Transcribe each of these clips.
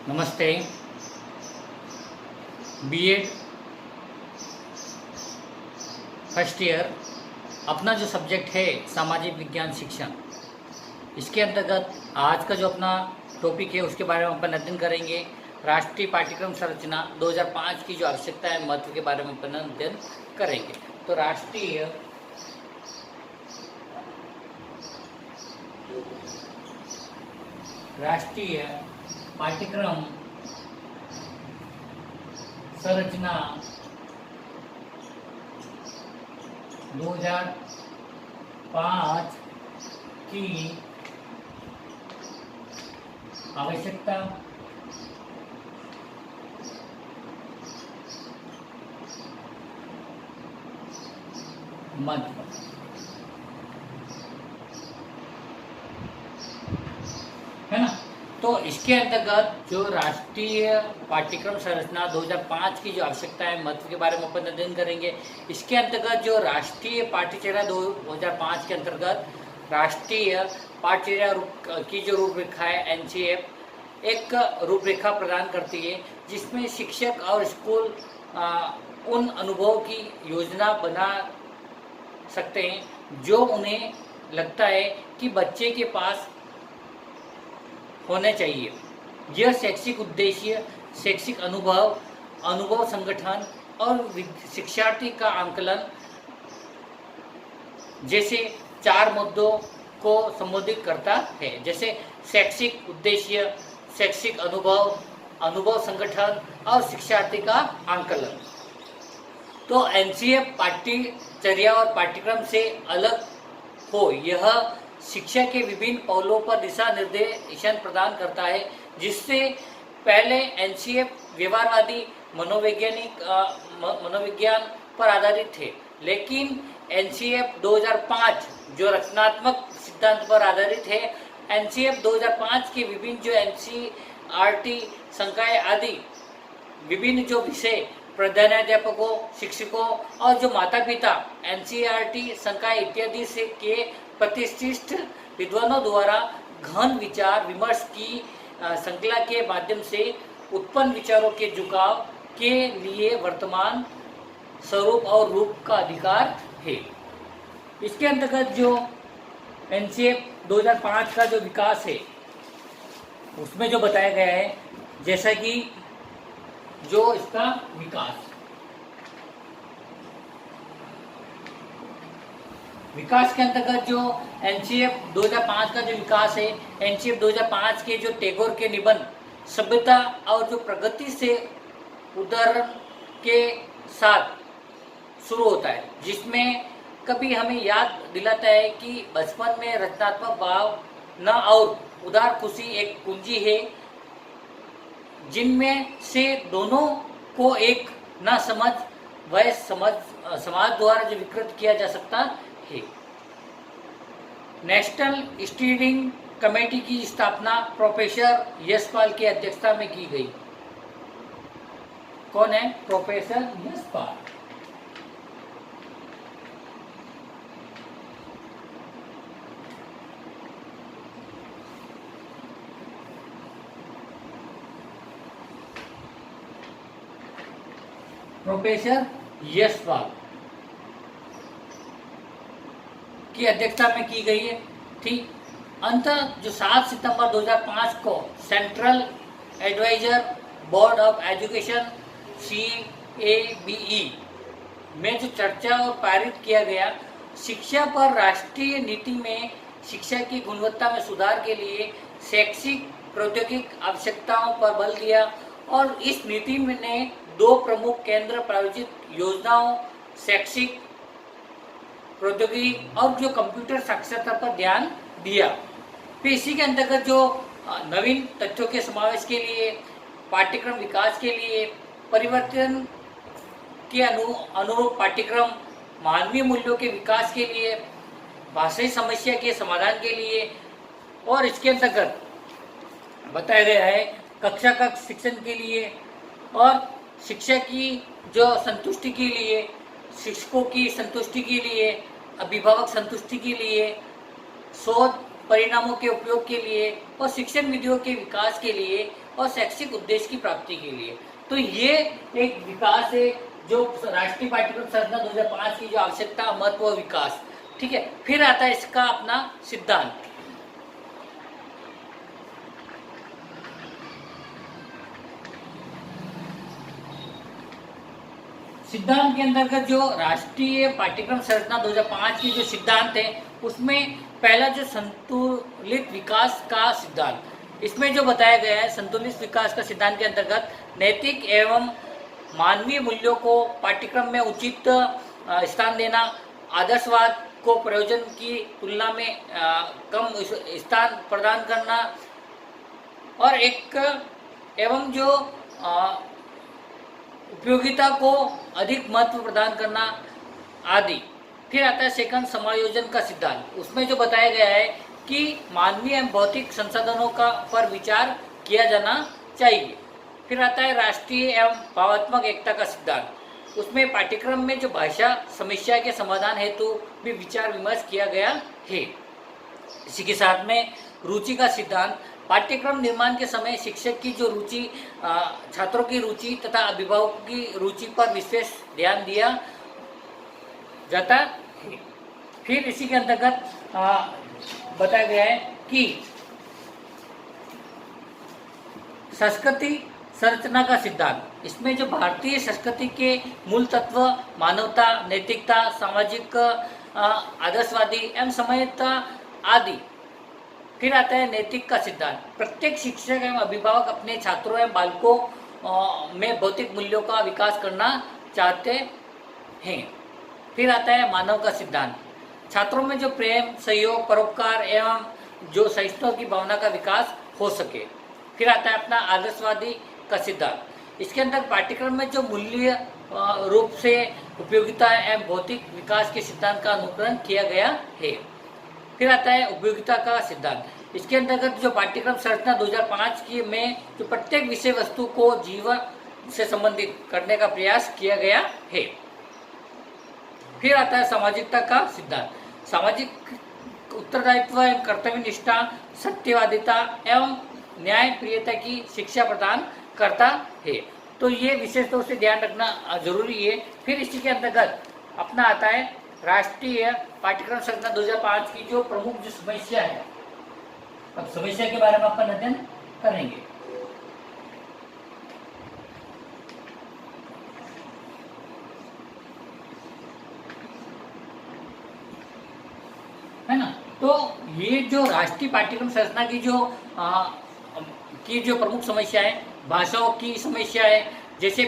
नमस्ते। BEd first year अपना जो सब्जेक्ट है सामाजिक विज्ञान शिक्षण, इसके अंतर्गत आज का जो अपना टॉपिक है उसके बारे में अपन अध्ययन करेंगे। राष्ट्रीय पाठ्यक्रम संरचना 2005 की जो आवश्यकता है महत्व के बारे में अपन अध्ययन करेंगे। तो राष्ट्रीय पाठ्यक्रम संरचना 2005 की आवश्यकता महत्व है ना। तो इसके अंतर्गत जो राष्ट्रीय पाठ्यक्रम संरचना 2005 की जो आवश्यकता है महत्व के बारे में अपन अध्ययन करेंगे। इसके अंतर्गत जो राष्ट्रीय पाठ्यचर्या 2005 के अंतर्गत राष्ट्रीय पाठ्यचर्या की जो रूपरेखा है एनसीएफ एक रूपरेखा प्रदान करती है, जिसमें शिक्षक और स्कूल उन अनुभव की योजना बना सकते हैं जो उन्हें लगता है कि बच्चे के पास होने चाहिए। यह शैक्षिक उद्देश्य, शैक्षिक अनुभव संगठन और शिक्षार्थी का आंकलन जैसे 4 मुद्दों को संबोधित करता है, जैसे शैक्षिक उद्देश्य, शैक्षिक अनुभव संगठन और शिक्षार्थी का आंकलन। तो एनसीएफ पाठ्यचर्या और पाठ्यक्रम से अलग हो यह शिक्षा के विभिन्न पहलुओं पर दिशा निर्देशन प्रदान करता है, जिससे पहले एनसीएफ व्यवहारवादी मनोविज्ञान पर आधारित थे, लेकिन एनसीएफ 2005 जो रचनात्मक सिद्धांत पर आधारित है। एनसीएफ 2005 के विभिन्न जो एनसीईआरटी संकाय आदि विभिन्न जो विषय प्रधानाध्यापकों, शिक्षकों और जो माता पिता एनसीईआरटी संकाय इत्यादि से के प्रतिष्ठित विद्वानों द्वारा गहन विचार विमर्श की श्रृंखला के माध्यम से उत्पन्न विचारों के झुकाव के लिए वर्तमान स्वरूप और रूप का अधिकार है। इसके अंतर्गत जो एनसीएफ 2005 का जो विकास है उसमें जो बताया गया है, जैसा कि जो इसका विकास के अंतर्गत जो एनसीएफ 2005 का जो विकास है, एनसीएफ 2005 के जो टैगोर के निबंध सभ्यता और जो प्रगति से उदाहरण के साथ शुरू होता है, जिसमें कभी हमें याद दिलाता है कि बचपन में रचनात्मक भाव न और उदार खुशी एक कुंजी है, जिनमें से दोनों को एक न समझ वह समाज द्वारा जो विकृत किया जा सकता है। नेशनल स्टीयरिंग कमेटी की स्थापना प्रोफेसर यशपाल की अध्यक्षता में की गई। कौन है? प्रोफेसर यशपाल। प्रोफेसर यशपाल की अध्यक्षता में की गई है। ठीक। अंतर जो 7 सितंबर 2005 को central advisor board of education CABE में जो चर्चा और पारित किया गया, शिक्षा पर राष्ट्रीय नीति में शिक्षा की गुणवत्ता में सुधार के लिए शैक्षिक प्रौद्योगिक आवश्यकताओं पर बल दिया और इस नीति में ने 2 प्रमुख केंद्र प्रायोजित योजनाओं शैक्षिक प्रौद्योगिकी और जो कंप्यूटर साक्षरता पर ध्यान दिया। फिर इसी के अंतर्गत जो नवीन तथ्यों के समावेश के लिए, पाठ्यक्रम विकास के लिए, परिवर्तन के अनुरूप पाठ्यक्रम, मानवीय मूल्यों के विकास के लिए, भाषाई समस्या के समाधान के लिए, और इसके अंतर्गत बताया गया है कक्षा कक्ष शिक्षण के लिए और शिक्षा की जो संतुष्टि के लिए, शिक्षकों की संतुष्टि के लिए, अभिभावक संतुष्टि के लिए, शोध परिणामों के उपयोग के लिए और शिक्षण विधियों के विकास के लिए और शैक्षिक उद्देश्य की प्राप्ति के लिए। तो ये एक विकास है जो राष्ट्रीय पाठ्यक्रम संरचना 2005 की जो आवश्यकता, महत्व और विकास, ठीक है। फिर आता है इसका अपना सिद्धांत। सिद्धांत के अंतर्गत जो राष्ट्रीय पाठ्यक्रम संरचना 2005 की जो सिद्धांत है, उसमें पहला जो संतुलित विकास का सिद्धांत, इसमें जो बताया गया है संतुलित विकास का सिद्धांत के अंतर्गत नैतिक एवं मानवीय मूल्यों को पाठ्यक्रम में उचित स्थान देना, आदर्शवाद को प्रयोजन की तुलना में कम स्थान प्रदान करना, और एक एवं जो उपयोगिता को अधिक महत्व प्रदान करना आदि। फिर आता है सेकंड समायोजन का सिद्धांत। उसमें जो बताया गया है कि मानवीय एवं भौतिक संसाधनों का पर विचार किया जाना चाहिए। फिर आता है राष्ट्रीय एवं भावात्मक एकता का सिद्धांत। उसमें पाठ्यक्रम में जो भाषा समस्या के समाधान हेतु भी विचार विमर्श किया गया है। इसी के साथ में रुचि का सिद्धांत। पाठ्यक्रम निर्माण के समय शिक्षक की जो रुचि, छात्रों की रुचि तथा अभिभावकों की रुचि पर विशेष ध्यान दिया जाता है। फिर इसी के अंतर्गत बताया गया है कि संस्कृति संरचना का सिद्धांत। इसमें जो भारतीय संस्कृति के मूल तत्व मानवता, नैतिकता, सामाजिक आदर्शवादी एवं समयता आदि। फिर आता है नैतिक का सिद्धांत। प्रत्येक शिक्षक एवं अभिभावक अपने छात्रों एवं बालकों में भौतिक मूल्यों का विकास करना चाहते हैं। फिर आता है मानव का सिद्धांत। छात्रों में जो प्रेम, सहयोग, परोपकार एवं जो सहिष्णुता की भावना का विकास हो सके। फिर आता है अपना आदर्शवादी का सिद्धांत। इसके अंदर पाठ्यक्रम में जो मूल्य रूप से उपयोगिता एवं भौतिक विकास के सिद्धांत का अनुकरण किया गया है। फिर आता है उपयोगिता का सिद्धांत। इसके अंतर्गत जो पाठ्यक्रम संरचना 2005 की में जो प्रत्येक विषय वस्तु को जीवन से संबंधित करने का प्रयास किया गया है। फिर आता है सामाजिकता का सिद्धांत। सामाजिक उत्तरदायित्व एवं कर्तव्य निष्ठा, सत्यवादिता एवं न्याय प्रियता की शिक्षा प्रदान करता है। तो ये विशेष तौर से ध्यान रखना जरूरी है। फिर इसी के अंतर्गत अपना आता है राष्ट्रीय पाठ्यक्रम संरचना 2005 की जो प्रमुख जो समस्या है। अब समस्या के बारे में अपन अध्ययन करेंगे। है ना। तो ये जो राष्ट्रीय पाठ्यक्रम संरचना की जो प्रमुख समस्या है, भाषाओं की समस्या है। जैसे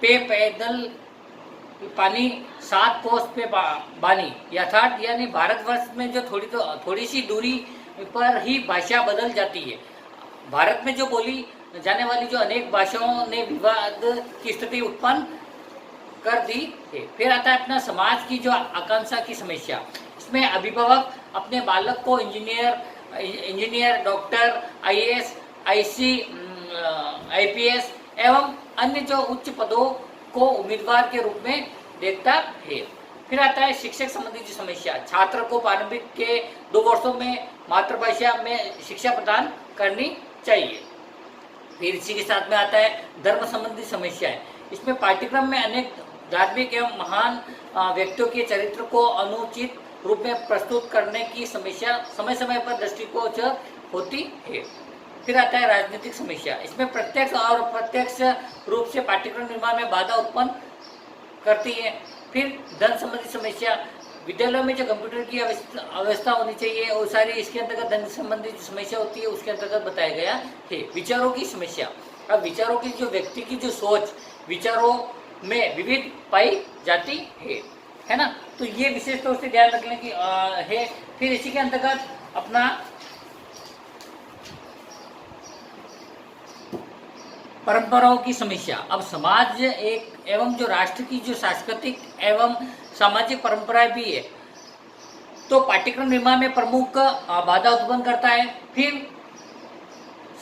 पैदल पानी 7 कोस पे बानी, यथार्थ यानी भारतवर्ष में जो थोड़ी सी दूरी पर ही भाषा बदल जाती है। भारत में जो बोली जाने वाली जो अनेक भाषाओं ने विवाद की स्थिति उत्पन्न कर दी है। फिर आता है अपना समाज की जो आकांक्षा की समस्या। इसमें अभिभावक अपने बालक को engineer, doctor, IAS, IC, IPS एवं अन्य जो उच्च पदों को उम्मीदवार के रूप में देखता है। फिर आता है शिक्षक संबंधी जो समस्या। छात्र को प्रारंभिक के 2 वर्षों में मातृभाषा में शिक्षा प्रदान करनी चाहिए। फिर इसी के साथ में आता है धर्म संबंधी समस्या है। इसमें पाठ्यक्रम में अनेक धार्मिक एवं महान व्यक्तियों के चरित्र को अनुचित रूप में प्रस्तुत करने की समस्या समय समय पर दृष्टिगोचर होती है। फिर आता है राजनीतिक समस्या। इसमें प्रत्यक्ष और अप्रत्यक्ष रूप से पाठ्यक्रम निर्माण में बाधा उत्पन्न करती है। फिर धन संबंधी समस्या। विद्यालयों में जो कंप्यूटर की अवस्था होनी चाहिए और सारी इसके अंतर्गत धन संबंधी जो समस्या होती है उसके अंतर्गत बताया गया है। विचारों की समस्या। अब विचारों की जो व्यक्ति की जो सोच विचारों में विविध पाई जाती है ना। तो ये विशेष तौर से ध्यान रखने की है। फिर इसी के अंतर्गत अपना परंपराओं की समस्या। अब समाज एक एवं जो राष्ट्र की जो सांस्कृतिक एवं सामाजिक परंपराएं भी है, तो पाठ्यक्रम निर्माण में प्रमुख बाधा उत्पन्न करता है। फिर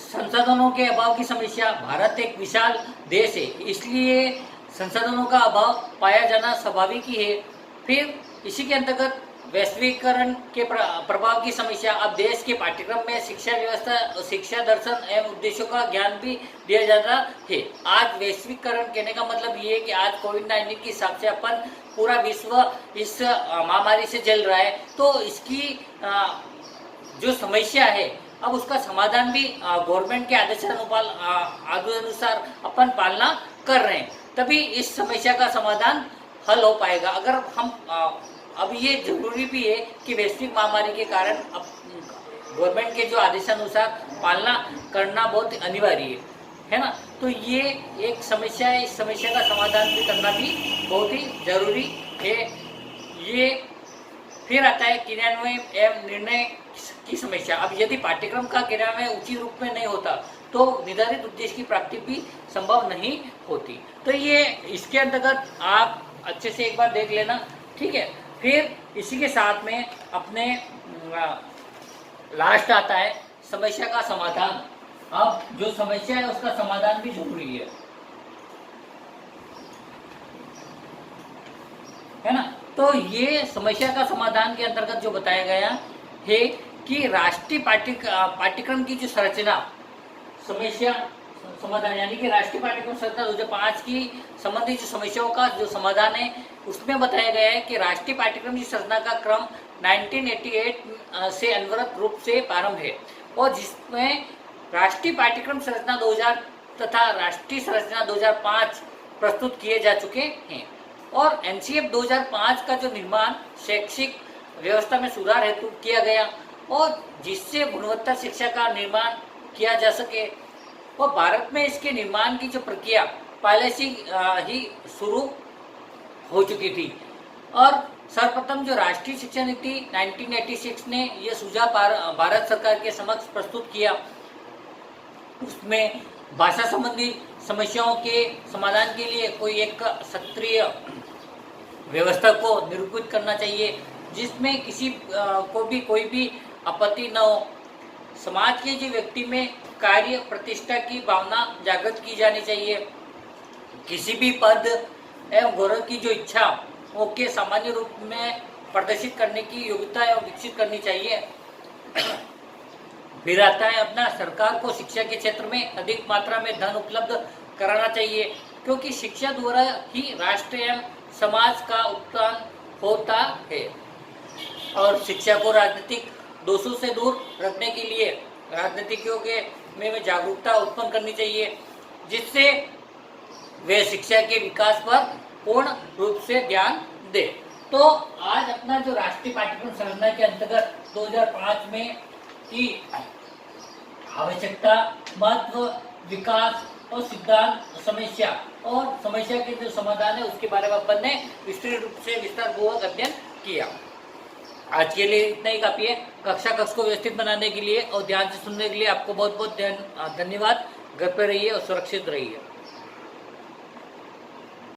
संसाधनों के अभाव की समस्या। भारत एक विशाल देश है, इसलिए संसाधनों का अभाव पाया जाना स्वाभाविक ही है। फिर इसी के अंतर्गत वैश्वीकरण के प्रभाव की समस्या। अब देश के पाठ्यक्रम में शिक्षा व्यवस्था, शिक्षा दर्शन एवं उद्देश्यों का ज्ञान भी दिया जाता है। आज वैश्वीकरण कहने का मतलब ये है कि आज कोविड-19 के हिसाब से अपन पूरा विश्व इस महामारी से जल रहा है, तो इसकी जो समस्या है अब उसका समाधान भी गवर्नमेंट के आदेशानुसार अपन पालना कर रहे हैं, तभी इस समस्या का समाधान हल हो पाएगा। अगर हम अब ये जरूरी भी है कि वैश्विक महामारी के कारण अब गवर्नमेंट के जो आदेशानुसार पालना करना बहुत अनिवार्य है ना। तो ये एक समस्या है, इस समस्या का समाधान भी करना भी बहुत ही जरूरी है। ये फिर आता है क्रियान्वयन एवं निर्णय की समस्या। अब यदि पाठ्यक्रम का क्रियान्वयन उचित रूप में नहीं होता तो निर्धारित उद्देश्य की प्राप्ति भी संभव नहीं होती। तो ये इसके अंतर्गत आप अच्छे से एक बार देख लेना, ठीक है। फिर इसी के साथ में अपने लास्ट आता है समस्या का समाधान। अब जो समस्या है उसका समाधान भी जरूरी है ना। तो ये समस्या का समाधान के अंतर्गत जो बताया गया है कि राष्ट्रीय पाठ्यक्रम की जो संरचना समस्या समाधान, यानी कि राष्ट्रीय पाठ्यक्रम संरचना 2005 की संबंधित जो समस्याओं का जो समाधान है उसमें बताया गया है कि राष्ट्रीय पाठ्यक्रम की संरचना का क्रम 1988 से अनवरत रूप से प्रारंभ है, और जिसमें राष्ट्रीय पाठ्यक्रम संरचना 2000 तथा राष्ट्रीय संरचना 2005 प्रस्तुत किए जा चुके हैं। और एनसीएफ 2005 का जो निर्माण शैक्षिक व्यवस्था में सुधार हेतु किया गया, और जिससे गुणवत्ता शिक्षा का निर्माण किया जा सके। और भारत में इसके निर्माण की जो प्रक्रिया पहले से ही शुरू हो चुकी थी। और सर्वप्रथम जो राष्ट्रीय शिक्षा नीति 1986 ने यह सुझाव भारत सरकार के समक्ष प्रस्तुत किया, उसमें भाषा संबंधी समस्याओं के समाधान के लिए कोई एक सत्रीय व्यवस्था को निरूपित करना चाहिए, जिसमें किसी को भी कोई भी आपत्ति न हो। समाज के जो व्यक्ति में कार्य प्रतिष्ठा की भावना जागृत की जानी चाहिए। किसी भी पद एवं गौरव की जो इच्छा वो के सामान्य रूप में प्रदर्शित करने की योग्यता एवं विकसित करनी चाहिए। फिर आता है अपना सरकार को शिक्षा के क्षेत्र में अधिक मात्रा में धन उपलब्ध कराना चाहिए, क्योंकि शिक्षा द्वारा ही राष्ट्र एवं समाज का उत्थान होता है। और शिक्षा को राजनीतिक दोषों से दूर रखने के लिए राजनीतिज्ञों के में जागरूकता उत्पन्न करनी चाहिए, जिससे वे शिक्षा के विकास पर पूर्ण रूप से ध्यान दे। तो आज अपना जो राष्ट्रीय पाठ्यक्रम संरचना के अंतर्गत 2005 में की आवश्यकता, महत्व, विकास और सिद्धांत, समस्या और समस्या के जो समाधान है उसके बारे में अपन ने विस्तृत रूप से विस्तारपूर्वक अध्ययन किया। आज के लिए इतना ही काफी है। कक्षा कक्ष को व्यवस्थित बनाने के लिए और ध्यान से सुनने के लिए आपको बहुत बहुत धन्यवाद। घर पे रहिए और सुरक्षित रहिए।